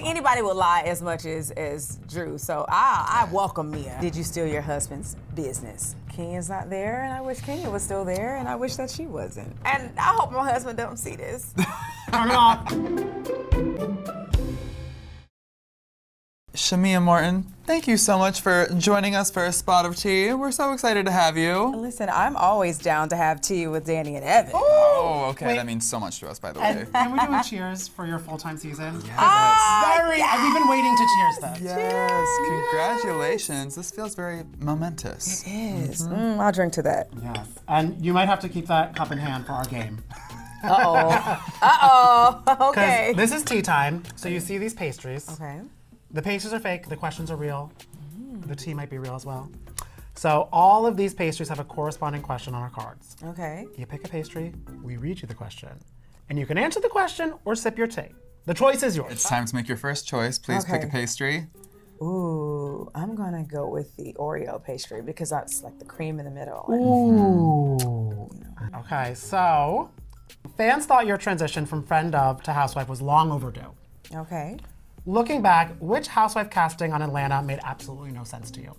think anybody would lie as much as Drew, so I welcome Mia. Did you steal your husband's business? Kenya's not there, and I wish Kenya was still there, and I wish that she wasn't. And I hope my husband don't see this. Turn it off. Shamea Morton, thank you so much for joining us for a spot of tea. We're so excited to have you. Listen, I'm always down to have tea with Danny and Evan. Oh, okay. Wait. That means so much to us, by the way. Can we do a cheers for your full-time season? Yes. We've been waiting to cheers this. Yes, congratulations. This feels very momentous. It is. I'll drink to that. Yes. And you might have to keep that cup in hand for our game. Okay. This is tea time, so you see these pastries. Okay. The pastries are fake, the questions are real. The tea might be real as well. So all of these pastries have a corresponding question on our cards. Okay. You pick a pastry, we read you the question, and you can answer the question or sip your tea. The choice is yours. It's time to make your first choice. Please pick a pastry. Ooh, I'm gonna go with the Oreo pastry because that's like the cream in the middle. Ooh. Okay, so fans thought your transition from friend of to housewife was long overdue. Okay. Looking back, which housewife casting on Atlanta made absolutely no sense to you?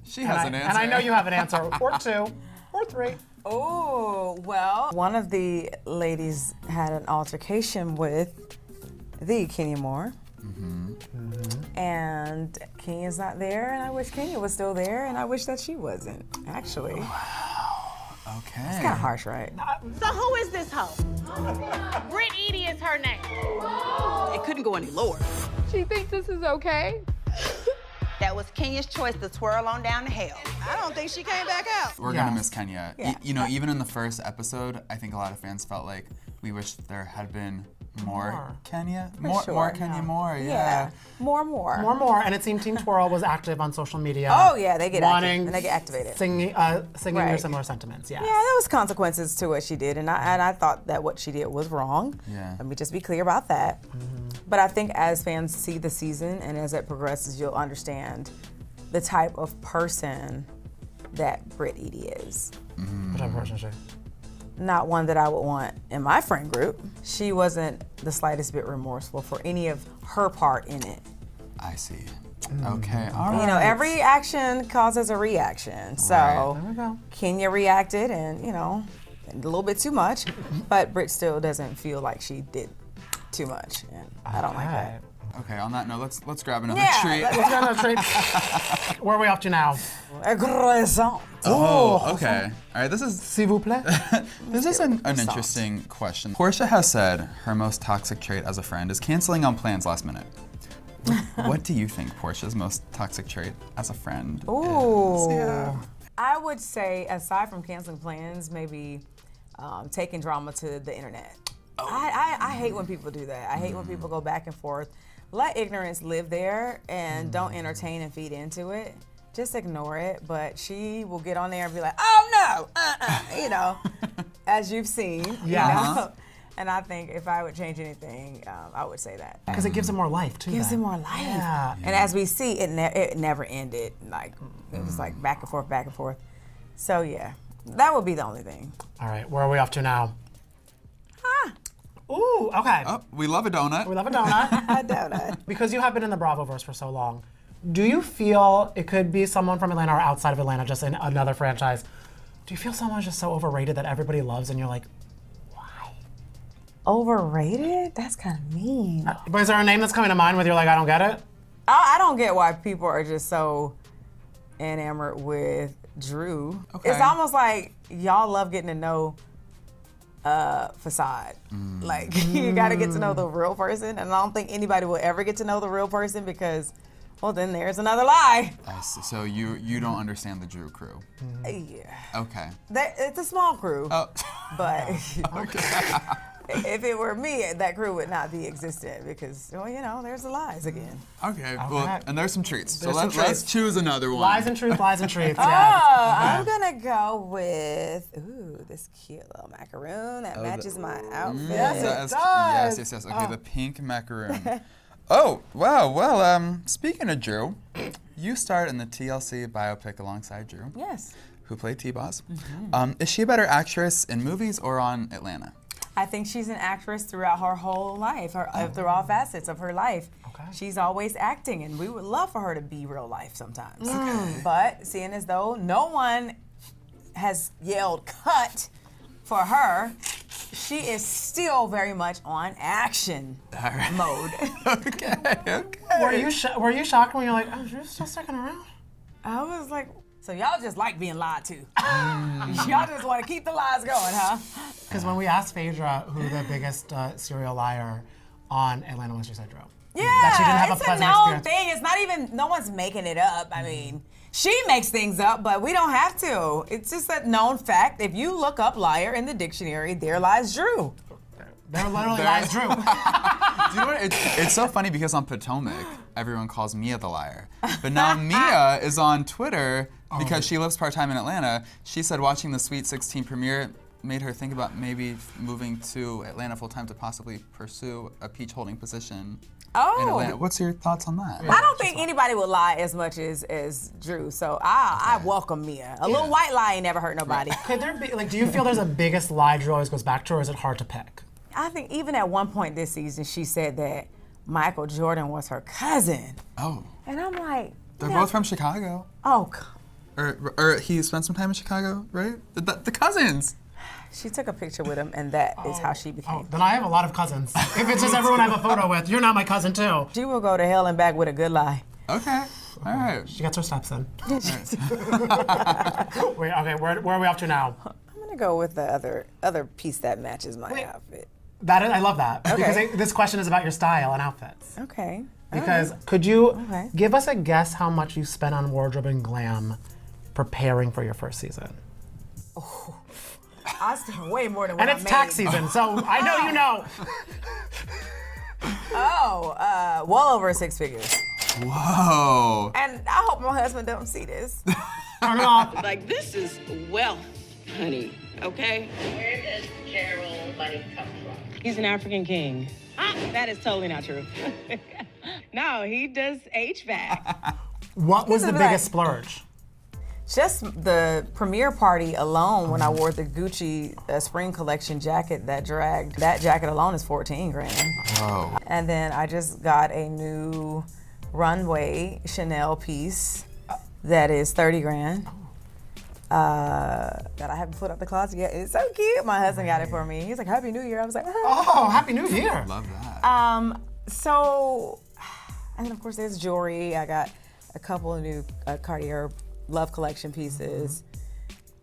She has an answer. And I know you have an answer, or two, or three. Oh, well, one of the ladies had an altercation with the Kenya Moore. And Kenya's not there, and I wish Kenya was still there, and I wish that she wasn't, actually. Okay. It's kind of harsh, right? So who is this hoe? Reali-Tea is her name. It couldn't go any lower. She thinks this is okay? That was Kenya's choice to twirl on down to hell. I don't think she came back out. We're gonna miss Kenya. You know, even in the first episode, I think a lot of fans felt like we wish there had been more Kenya. More Kenya Moore, yeah. More. And it seemed Team Twirl was active on social media. Oh, yeah, they get active, wanting, and they get activated. Singing your Right. similar sentiments, yes. Yeah, there was consequences to what she did, and I thought that what she did was wrong. Yeah. Let me just be clear about that. But I think as fans see the season and as it progresses, you'll understand the type of person that Reali-Tea is. What type of person is she? Not one that I would want in my friend group. She wasn't the slightest bit remorseful for any of her part in it. I see. Okay, all right. You know, every action causes a reaction. So There we go. Kenya reacted and, you know, a little bit too much, but Britt still doesn't feel like she did too much. And I don't like that. Okay, on that note, let's grab another Yeah, treat. Let's go on a treat. Where are we off to now? Croissant. Oh, okay. All right, this is S'il vous plaît. This is an interesting question. Porsha has said her most toxic trait as a friend is canceling on plans last minute. What do you think Portia's most toxic trait as a friend is? Yeah. I would say, aside from canceling plans, maybe taking drama to the internet. I hate when people do that. I hate when people go back and forth. Let ignorance live there and don't entertain and feed into it. Just ignore it. But she will get on there and be like, oh no, you know, as you've seen. Yeah. You know? And I think if I would change anything, I would say that. Because it gives it more life, too. Gives it then. more life. Yeah. And as we see, it never ended. Like, it was like back and forth, back and forth. So yeah, that would be the only thing. All right, where are we off to now? Ooh, okay. Oh, we love a donut. We love a donut. I doubt it. Because you have been in the Bravoverse for so long, do you feel it could be someone from Atlanta or outside of Atlanta, just in another franchise? Do you feel someone's just so overrated that everybody loves and you're like, why? Overrated? That's kind of mean. But is there a name that's coming to mind where you're like, I don't get it? I don't get why people are just so enamored with Drew. Okay. It's almost like y'all love getting to know facade. Like, you gotta get to know the real person, and I don't think anybody will ever get to know the real person because, well, then there's another lie. I see. So you don't understand the Drew crew. Yeah. Okay. It's a small crew, Oh. but if it were me, that crew would not be existent because, well, you know, there's the lies again. Okay. Well, and there's some treats. There's So some treats. let's choose another one. Lies and truth, lies and treats. Oh, Yes. I'm gonna go with, this cute little macaroon that matches my outfit. Yes, it does. Yes. Okay, the pink macaroon. Oh, wow. Well, speaking of Drew, you starred in the TLC biopic alongside Drew. Yes. Who played T-Boz. Is she a better actress in movies or on Atlanta? I think she's an actress throughout her whole life, through all facets of her life. Okay. She's always acting, and we would love for her to be real life sometimes. But seeing as though no one has yelled cut for her, she is still very much on action mode. Okay. Were you shocked when you're like, oh, you're still sticking around? I was like, so y'all just like being lied to. Y'all just want to keep the lies going, huh? Because when we asked Phaedra who the biggest serial liar on Atlanta was, she said Drew. Yeah, That she didn't have it's a pleasant known experience. thing. It's not even, no one's making it up. I mean, she makes things up, but we don't have to. It's just a known fact. If you look up liar in the dictionary, there lies Drew. There literally lies Drew. Do you know what? It's so funny because on Potomac, everyone calls Mia the liar. But now Mia is on Twitter because she lives part-time in Atlanta. She said watching the Sweet 16 premiere made her think about maybe moving to Atlanta full-time to possibly pursue a peach holding position in Atlanta. What's your thoughts on that? I don't think anybody would lie as much as Drew, so I welcome Mia. A little white lie ain't never hurt nobody. Could there be, do you feel there's a biggest lie Drew always goes back to, or is it hard to pick? I think even at one point this season, she said that Michael Jordan was her cousin. Oh. And I'm like, They're both from Chicago. Oh, Or he spent some time in Chicago, right? The cousins. she took a picture with him, and that is how she became. Oh, then I have a lot of cousins. If it's just everyone I have a photo with, you're not my cousin too. She will go to hell and back with a good lie. Okay. All right. She gets her steps in. Wait, okay, where are we up to now? I'm gonna go with the other piece that matches my outfit. I love that. Okay. Because this question is about your style and outfits. Okay. Because could you Okay. give us a guess how much you spent on wardrobe and glam preparing for your first season? I spent way more than what And I it's made. tax season, so I know you know. Well over 6 figures. Whoa. And I hope my husband don't see this. Turn it off. Like, this is wealth, honey, okay? Where does Carol money come from? He's an African king. That is totally not true. No, he does HVAC. What was the He's biggest black. splurge? Just the premiere party alone, when I wore the Gucci spring collection jacket that jacket alone is 14 grand. Whoa. And then I just got a new runway Chanel piece that is 30 grand. That I haven't put up the closet yet. It's so cute. My husband got it for me. He's like, Happy New Year. I was like, Oh, Happy New Year. Love that. So, and then of course there's jewelry. I got a couple of new Cartier Love Collection pieces.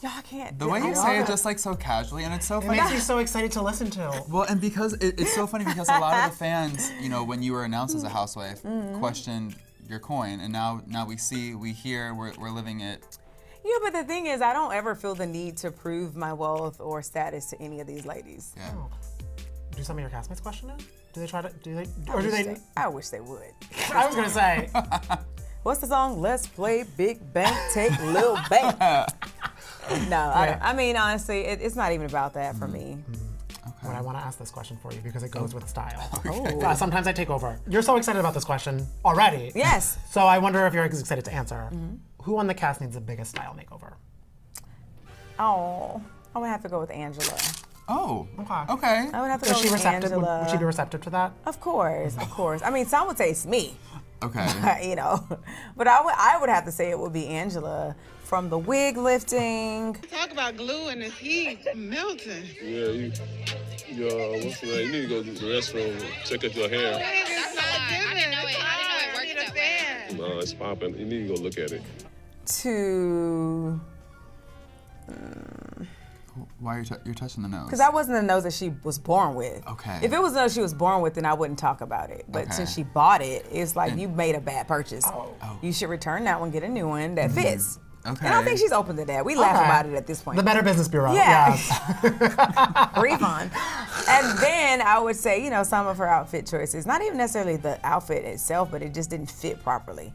Y'all can't. The way you say it just like so casually, and it's so It funny. makes me so excited to listen to. Well, and because it's so funny because a lot of the fans, you know, when you were announced as a housewife, questioned your coin, and now we see, we hear, we're living it. Yeah, but the thing is, I don't ever feel the need to prove my wealth or status to any of these ladies. Yeah. Do some of your castmates question it? Do they try to? Or do they? I wish they would. I was gonna say. What's the song? Let's play Big Bank, take Lil Bank. No, I mean, honestly, it's not even about that for me. But I want to ask this question for you because it goes with style. Oh. Sometimes I take over. You're so excited about this question already. Yes. So I wonder if you're excited to answer. Who on the cast needs the biggest style makeover? Oh, I would have to go with Angela. Oh. Okay. Okay. I would have to Is go she with receptive? Angela. Would she be receptive to that? Of course, of course. I mean, some would say it's me, Okay. you know, but I would have to say it would be Angela from the wig lifting. Talk about glue and this heat melting. Yeah, what's the name? You need to go to the restroom and check out your hair. That's not I didn't know it worked that way. No, it's popping. You need to go look at it. To Why are you're touching the nose? because that wasn't the nose that she was born with. Okay. If it was the nose she was born with, then I wouldn't talk about it. But Okay. since she bought it, it's like you made a bad purchase. You should return that one, get a new one that fits. Okay. And I think she's open to that. We laugh Okay. about it at this point. The Better Business Bureau. Yeah. Yes. Refund. And then I would say, you know, some of her outfit choices, not even necessarily the outfit itself, but it just didn't fit properly.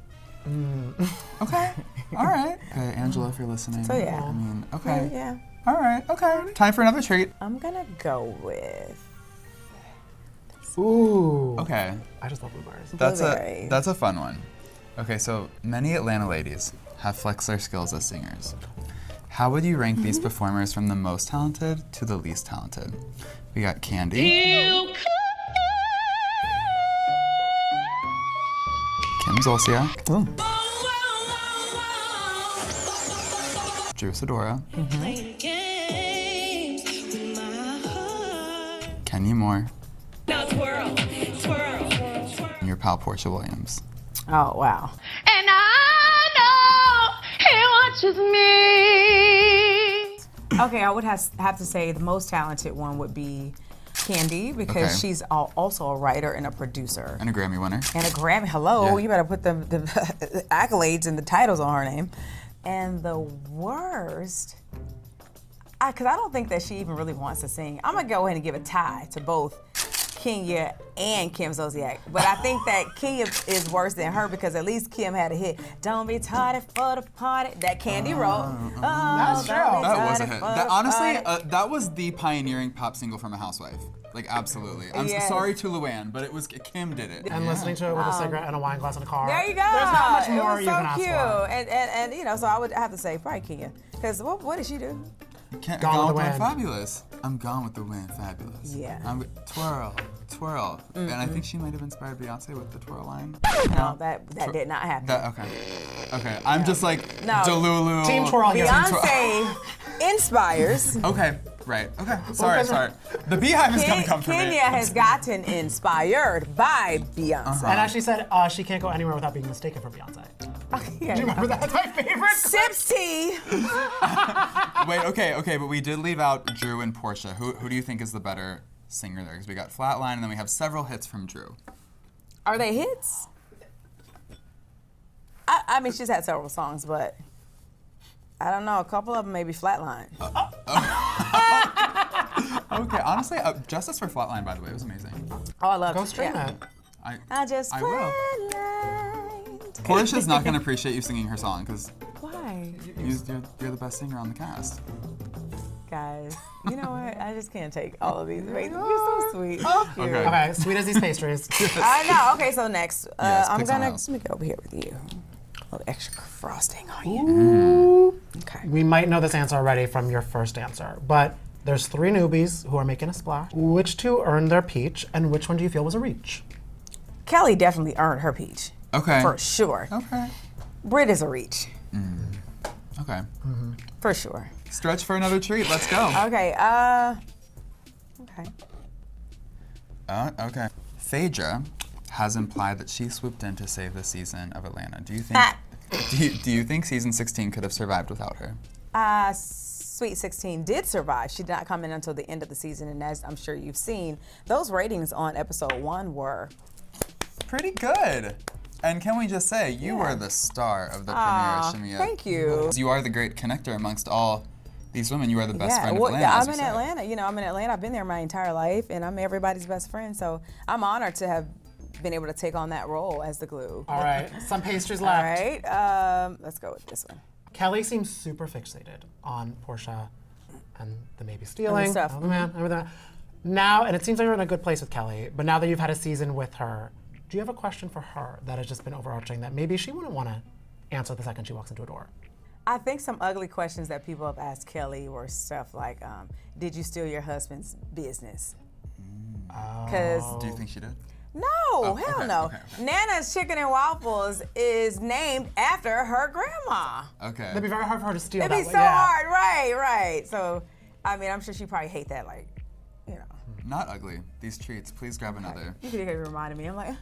Okay. All right. Okay, Angela, if you're listening. So, yeah. I mean, okay. Yeah. All right. Okay. Time for another treat. I'm gonna go with Ooh. Okay. I just love blueberries. blueberries. That's a fun one. Okay, so many Atlanta ladies have flexed their skills as singers. How would you rank these performers from the most talented to the least talented? We got Kandi. Kim Zolciak. Drew Sidora. Kenya Moore. Now twirl, twirl, twirl. And your pal Porsha Williams. Oh, wow. And I know he watches me. Okay, I would have to say the most talented one would be Kandi, because she's also a writer and a producer. And a Grammy winner. And a Grammy. Hello, you better put the accolades and the titles on her name. And the worst, because I don't think that she even really wants to sing. I'm gonna go ahead and give a tie to both Kenya and Kim Zolciak. But I think that Kenya is worse than her, because at least Kim had a hit. Don't be tardy for the party. That Kandi wrote. That's true. That was a hit. Honestly, that was the pioneering pop single from a housewife. Like, absolutely. I'm sorry to Luann, but it was Kim did it. And listening to it with a cigarette and a wine glass in a car. There you go. There's not much more it was you can so ask cute. for. And you know, so I would have to say probably Kenya. Because what did she do? Gone with the Wind. Fabulous. I'm gone with the wind. Fabulous. Yeah. Twirl, twirl. And I think she might have inspired Beyonce with the twirl line. No, that did not happen. Okay. I'm just like Delulu. Team twirl. Beyonce inspires. Okay. Right. Okay. Sorry. The Beehive is gonna come for me. Kenya has gotten inspired by Beyonce. And as she said, she can't go anywhere without being mistaken for Beyonce. Yeah, Do you remember that? That's my favorite. Sips tea. Wait. Okay. But we did leave out Drew and Porsha. Who do you think is the better singer there? Because we got Flatline, and then we have several hits from Drew. Are they hits? I mean, she's had several songs, but I don't know. A couple of them maybe Flatline. Okay, honestly, Justice for Flatline, by the way, was amazing. Oh, I love it. Go stream it. I just will. Portia's not going to appreciate you singing her song, because why? You're the best singer on the cast. Guys, you know what? I just can't take all of these. Wait, you're so sweet. Okay, sweet as these pastries. I know. Okay, so next, Yes, I'm pick gonna someone else. let me go over here with you. A little extra frosting on you. Okay. We might know this answer already from your first answer, but there's 3 newbies who are making a splash. Which 2 earned their peach, and which one do you feel was a reach? Kelli definitely earned her peach. Okay. For sure. Okay. Britt is a reach. Okay. For sure. Stretch for another treat. Let's go. Okay. Okay. Okay. Phaedra has implied that she swooped in to save the season of Atlanta. Do you think? do you think season 16 could have survived without her? Sweet 16 did survive. She did not come in until the end of the season, and as I'm sure you've seen, those ratings on episode 1 were pretty good. And can we just say, you were the star of the premiere, Shamea. Thank you. You are the great connector amongst all these women. You are the best friend of well, Atlanta. I'm in Atlanta. You know, I'm in Atlanta. I've been there my entire life, and I'm everybody's best friend. So I'm honored to have been able to take on that role as the glue. All right, some pastries left. All right, let's go with this one. Kelli seems super fixated on Porsha and the maybe stealing. And stuff. Oh, man, everything. Now, and it seems like you're in a good place with Kelli, but now that you've had a season with her, do you have a question for her that has just been overarching that maybe she wouldn't want to answer the second she walks into a door? I think some ugly questions that people have asked Kelli were stuff like, did you steal your husband's business? Do you think she did? No, hell no. Okay. Nana's Chicken and Waffles is named after her grandma. Okay. It'd be very hard for her to steal It'd that be way. so hard, right. So, I mean, I'm sure she probably hate that, like, you know. Not ugly. These treats. Please grab another. You could have reminded me. I'm like,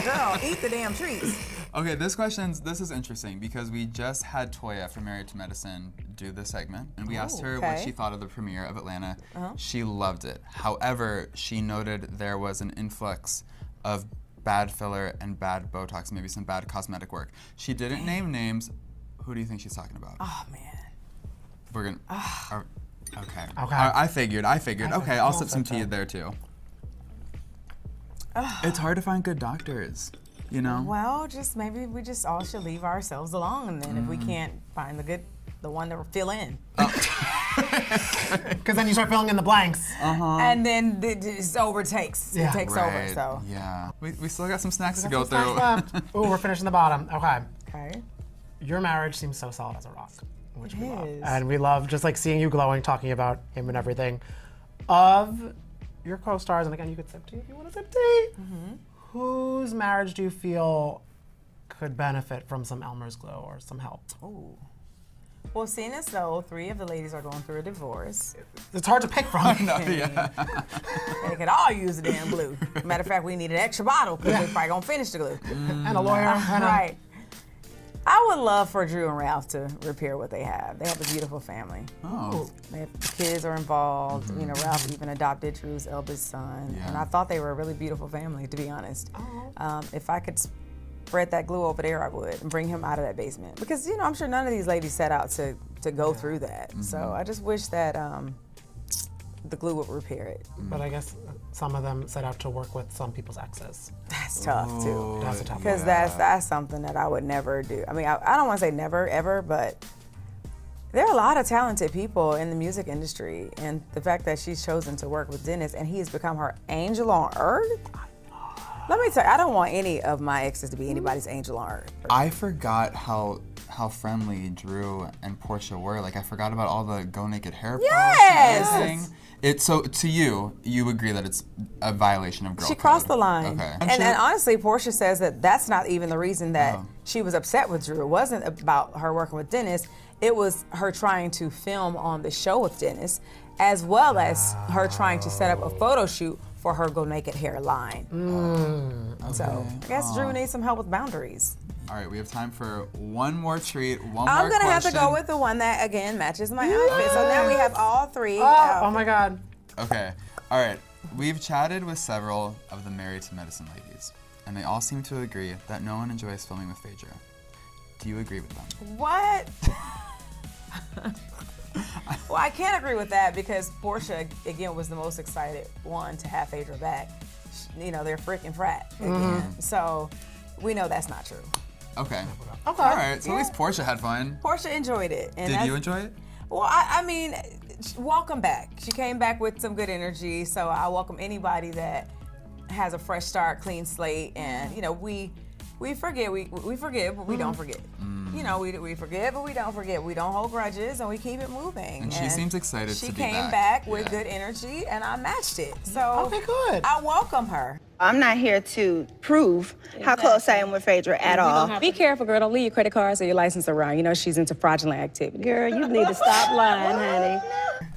girl, eat the damn treats. Okay, this is interesting because we just had Toya from Married to Medicine do this segment, and we asked her what she thought of the premiere of Atlanta. She loved it. However, she noted there was an influx of bad filler and bad Botox, maybe some bad cosmetic work. She didn't name names. Who do you think she's talking about? Oh, man. We're gonna. Okay. Okay. I figured. Okay, I'll sip some tea there too. It's hard to find good doctors, you know? Well, maybe we just all should leave ourselves alone, and then if we can't find the one to fill in. Because then you start filling in the blanks. And then it overtakes. Yeah. It takes over, so. Yeah. We still got some snacks to go Some through. snacks left. Ooh, we're finishing the bottom. Okay. Okay. Your marriage seems so solid as a rock. which we love. is. And we love just like seeing you glowing, talking about him and everything. Of your co-stars, and again, you could sip tea if you want to sip tea. Whose marriage do you feel could benefit from some Elmer's glow or some help? Ooh. Well, seeing as though 3 of the ladies are going through a divorce, It's hard to pick from. they could all use a damn glue. Matter of fact, we need an extra bottle because we're probably gonna finish the glue. And a lawyer. And Right. I would love for Drew and Ralph to repair what they have. They have a beautiful family. Oh. The kids are involved. You know, Ralph even adopted Drew's eldest son, and I thought they were a really beautiful family, to be honest. If I could spread that glue over there, I would, and bring him out of that basement, because you know I'm sure none of these ladies set out to go through that. So I just wish that the glue would repair it. But I guess some of them set out to work with some people's exes. That's tough too. That's a tough Because that's something that I would never do. I mean, I don't want to say never, ever, but there are a lot of talented people in the music industry, and the fact that she's chosen to work with Dennis and he has become her angel on earth. Let me tell you, I don't want any of my exes to be anybody's angel on earth. I forgot how friendly Drew and Porsha were. Like, I forgot about all the go naked hair posts and everything. So to you agree that it's a violation of girl She code? crossed the line. Okay. And honestly, Porsha says that that's not even the reason that she was upset with Drew. It wasn't about her working with Dennis. It was her trying to film on the show with Dennis, as well as her trying to set up a photo shoot for her Go Naked hair line. So I guess Drew needs some help with boundaries. All right, we have time for one more treat, one more I'm gonna have to question. go with the one that again matches my outfit. So now we have all 3. Oh my God. Okay, all right. We've chatted with several of the Married to Medicine ladies, and they all seem to agree that no one enjoys filming with Phaedra. Do you agree with them? What? Well, I can't agree with that because Porsha, again, was the most excited one to have Phaedra back. You know, they're freaking frat again. So we know that's not true. Okay. All right, so at least Porsha had fun. Porsha enjoyed it. And Did you enjoy it? Well, I mean, welcome back. She came back with some good energy, so I welcome anybody that has a fresh start, clean slate, and you know, we forget, we forgive, but we don't forget. You know, we forgive, but we don't forget. We don't hold grudges, and we keep it moving. And she seems excited to be back. She came back with good energy, and I matched it. So Okay, good. I welcome her. I'm not here to prove how close I am with Phaedra at all. Be careful, girl. Don't leave your credit cards or your license around. You know she's into fraudulent activity. Girl, you need to stop lying, honey.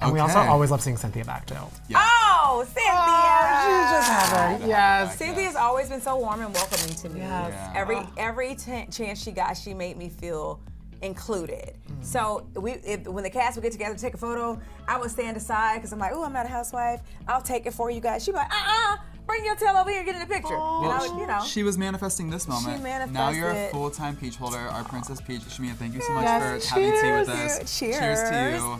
And we also always love seeing Cynthia back too. Oh, Cynthia! She just had her. Yes. Cynthia's always been so warm and welcoming to me. Yes. Yeah. Every chance she got, she made me feel included. So when the cast would get together to take a photo, I would stand aside because I'm like, oh, I'm not a housewife. I'll take it for you guys. She'd be like, bring your tail over here, get in the picture. And I would, you know. She was manifesting this moment. She manifested. Now you're a full-time peach holder, our Princess Peach. Shamea, thank you so much for Yes, having tea with cheers. us. Cheers. Cheers to you.